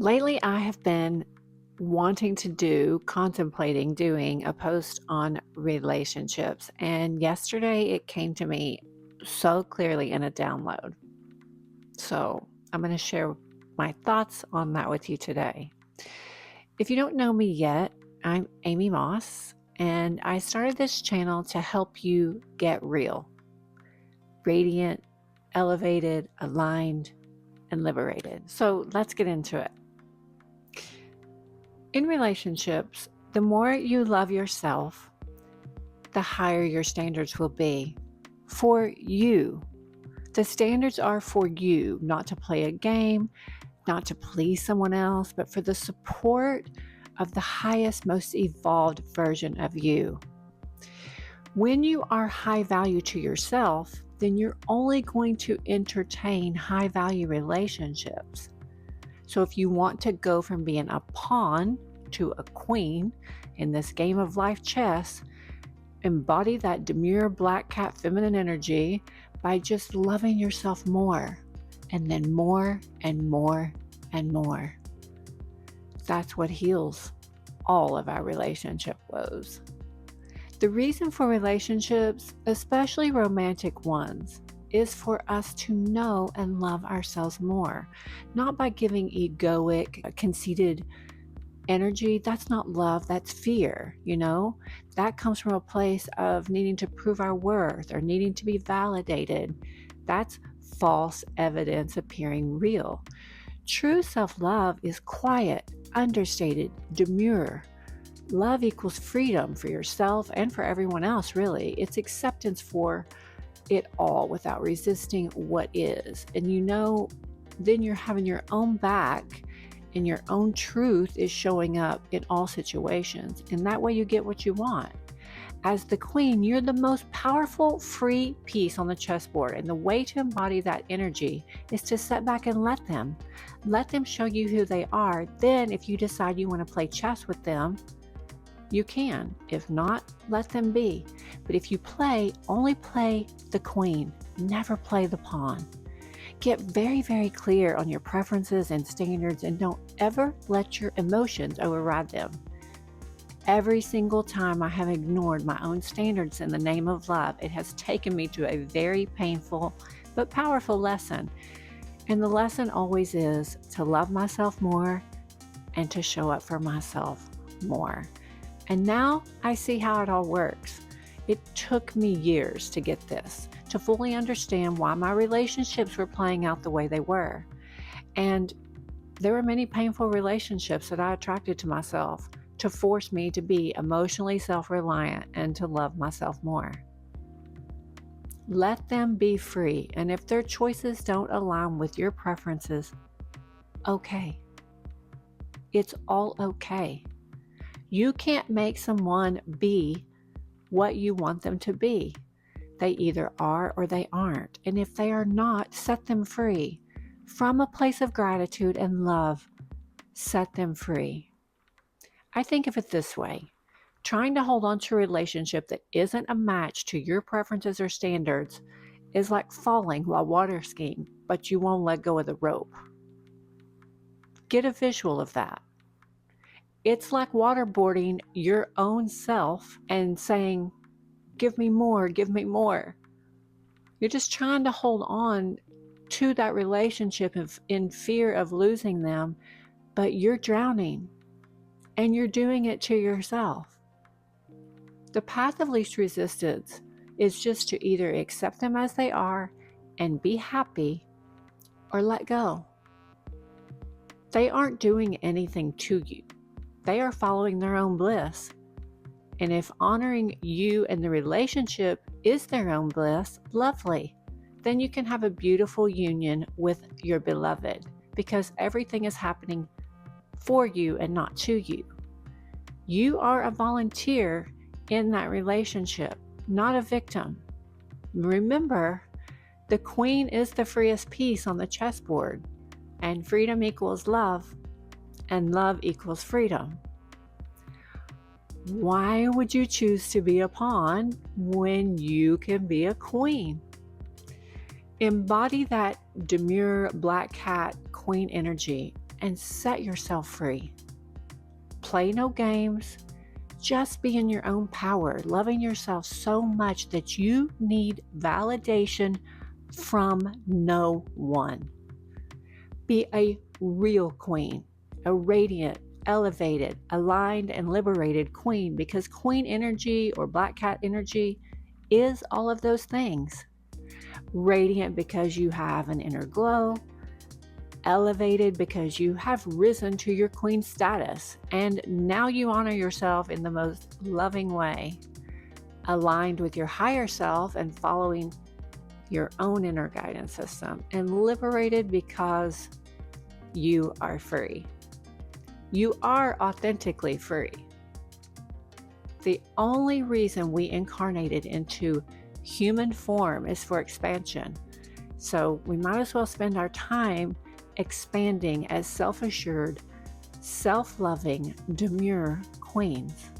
Lately, I have been contemplating doing a post on relationships. And yesterday it came to me so clearly in a download. So I'm going to share my thoughts on that with you today. If you don't know me yet, I'm Amy Moss, and I started this channel to help you get real, radiant, elevated, aligned, and liberated. So let's get into it. In relationships, the more you love yourself, the higher your standards will be for you. The standards are for you, not to play a game, not to please someone else, but for the support of the highest, most evolved version of you. When you are high value to yourself, then you're only going to entertain high value relationships. So if you want to go from being a pawn to a queen in this game of life chess, embody that demure black cat feminine energy by just loving yourself more, and then more and more and more. That's what heals all of our relationship woes. The reason for relationships, especially romantic ones, is for us to know and love ourselves more, not by giving egoic, conceited energy. That's not love, that's fear, That comes from a place of needing to prove our worth or needing to be validated. That's false evidence appearing real. True self-love is quiet, understated, demure. Love equals freedom for yourself and for everyone else, really. It's acceptance for it all without resisting what is. And then you're having your own back and your own truth is showing up in all situations. And that way you get what you want. As the queen, you're the most powerful, free piece on the chessboard. And the way to embody that energy is to sit back and let them show you who they are. Then if you decide you want to play chess with them, you can. If not, let them be. But if you play, only play the queen. Never play the pawn. Get very, very clear on your preferences and standards, and don't ever let your emotions override them. Every single time I have ignored my own standards in the name of love, it has taken me to a very painful but powerful lesson. And the lesson always is to love myself more and to show up for myself more. And now I see how it all works. It took me years to get this, to fully understand why my relationships were playing out the way they were. And there were many painful relationships that I attracted to myself to force me to be emotionally self-reliant and to love myself more. Let them be free. And if their choices don't align with your preferences, okay. It's all okay. You can't make someone be what you want them to be. They either are or they aren't. And if they are not, set them free. From a place of gratitude and love, set them free. I think of it this way. Trying to hold on to a relationship that isn't a match to your preferences or standards is like falling while water skiing, but you won't let go of the rope. Get a visual of that. It's like waterboarding your own self and saying, give me more, give me more. You're just trying to hold on to that relationship in fear of losing them, but you're drowning and you're doing it to yourself. The path of least resistance is just to either accept them as they are and be happy or let go. They aren't doing anything to you. They are following their own bliss. And if honoring you and the relationship is their own bliss, lovely. Then you can have a beautiful union with your beloved because everything is happening for you and not to you. You are a volunteer in that relationship, not a victim. Remember, the queen is the freest piece on the chessboard, and freedom equals love, and love equals freedom. Why would you choose to be a pawn when you can be a queen? Embody that demure black cat queen energy and set yourself free. Play no games. Just be in your own power, loving yourself so much that you need validation from no one. Be a real queen, a radiant, elevated, aligned, and liberated queen, because queen energy or black cat energy is all of those things. Radiant because you have an inner glow, elevated because you have risen to your queen status, and now you honor yourself in the most loving way, aligned with your higher self and following your own inner guidance system, and liberated because you are free. You are authentically free. The only reason we incarnated into human form is for expansion. So we might as well spend our time expanding as self-assured, self-loving, demure queens.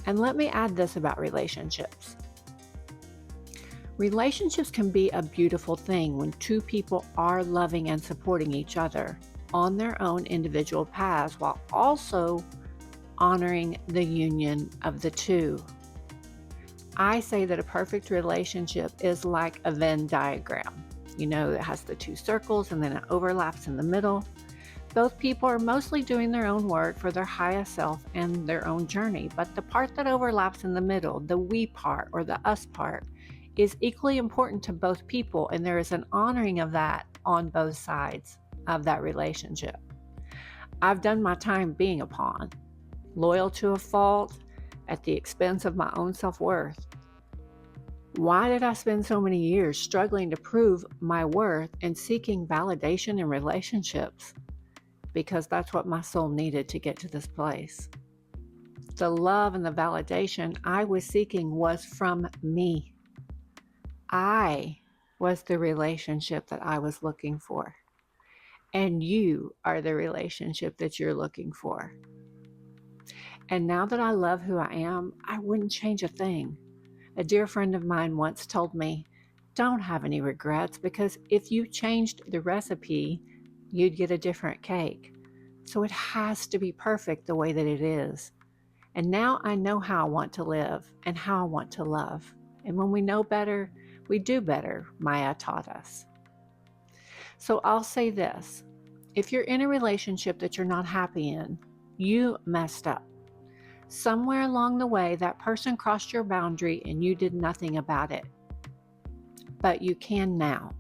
And let me add this about relationships. Relationships can be a beautiful thing when two people are loving and supporting each other on their own individual paths, while also honoring the union of the two. I say that a perfect relationship is like a Venn diagram. You know, it has the two circles and then it overlaps in the middle. Both people are mostly doing their own work for their highest self and their own journey, but the part that overlaps in the middle, the we part or the us part, is equally important to both people, and there is an honoring of that on both sides of that relationship. I've done my time being a pawn, loyal to a fault at the expense of my own self-worth. Why did I spend so many years struggling to prove my worth and seeking validation in relationships? Because that's what my soul needed to get to this place. The love and the validation I was seeking was from me. I was the relationship that I was looking for. And you are the relationship that you're looking for. And now that I love who I am, I wouldn't change a thing. A dear friend of mine once told me, don't have any regrets, because if you changed the recipe, you'd get a different cake. So it has to be perfect the way that it is. And now I know how I want to live and how I want to love. And when we know better, we do better, Maya taught us. So I'll say this. If you're in a relationship that you're not happy in, you messed up. Somewhere along the way, that person crossed your boundary and you did nothing about it. But you can now.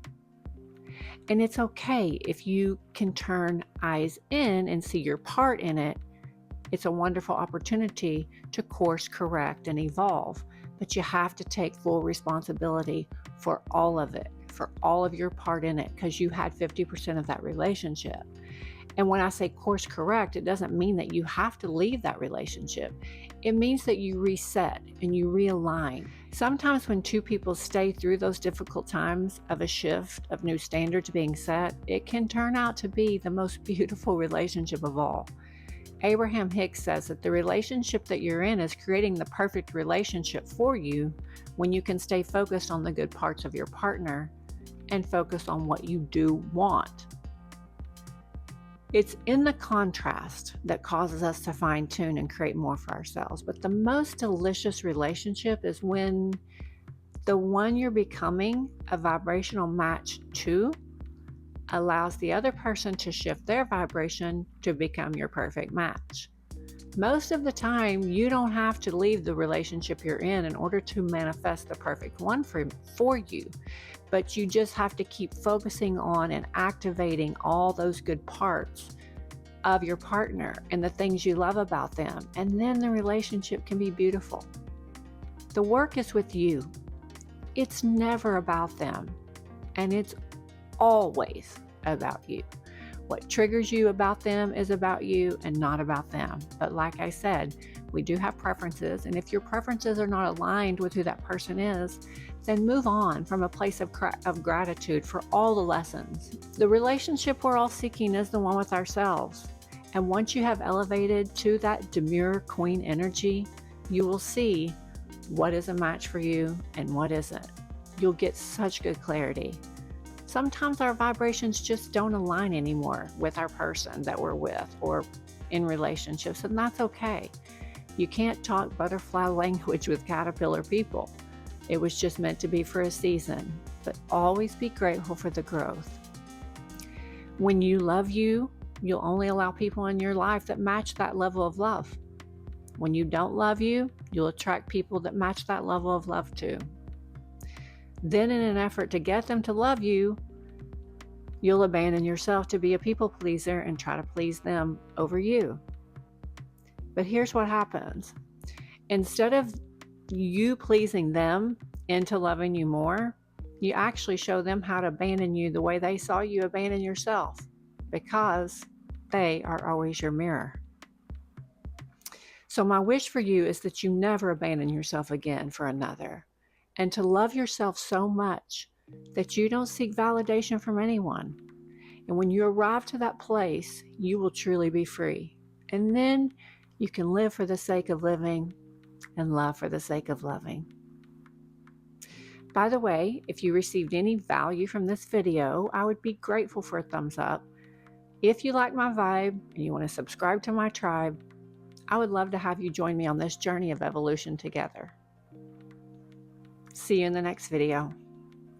And it's okay if you can turn eyes in and see your part in it. It's a wonderful opportunity to course correct and evolve. But you have to take full responsibility for all of it, for all of your part in it, because you had 50% of that relationship. And when I say course correct, it doesn't mean that you have to leave that relationship. It means that you reset and you realign. Sometimes when two people stay through those difficult times of a shift of new standards being set, it can turn out to be the most beautiful relationship of all. Abraham Hicks says that the relationship that you're in is creating the perfect relationship for you when you can stay focused on the good parts of your partner and focus on what you do want. It's in the contrast that causes us to fine-tune and create more for ourselves. But the most delicious relationship is when the one you're becoming a vibrational match to allows the other person to shift their vibration to become your perfect match. Most of the time, you don't have to leave the relationship you're in order to manifest the perfect one for you. But you just have to keep focusing on and activating all those good parts of your partner and the things you love about them. And then the relationship can be beautiful. The work is with you. It's never about them. And it's always about you. What triggers you about them is about you and not about them. But like I said, we do have preferences. And if your preferences are not aligned with who that person is, then move on from a place of gratitude for all the lessons. The relationship we're all seeking is the one with ourselves. And once you have elevated to that demure queen energy, you will see what is a match for you and what isn't. You'll get such good clarity. sometimes our vibrations just don't align anymore with our person that we're with or in relationships, and that's okay. You can't talk butterfly language with caterpillar people. It was just meant to be for a season, but always be grateful for the growth. When you love you, you'll only allow people in your life that match that level of love. When you don't love you, you'll attract people that match that level of love too. Then, in an effort to get them to love you, you'll abandon yourself to be a people pleaser and try to please them over you. But here's what happens. Instead of you pleasing them into loving you more, you actually show them how to abandon you the way they saw you abandon yourself, because they are always your mirror. So my wish for you is that you never abandon yourself again for another, and to love yourself so much that you don't seek validation from anyone. And when you arrive to that place, you will truly be free. And then you can live for the sake of living and love for the sake of loving. By the way, if you received any value from this video, I would be grateful for a thumbs up. If you like my vibe and you want to subscribe to my tribe, I would love to have you join me on this journey of evolution together. See you in the next video.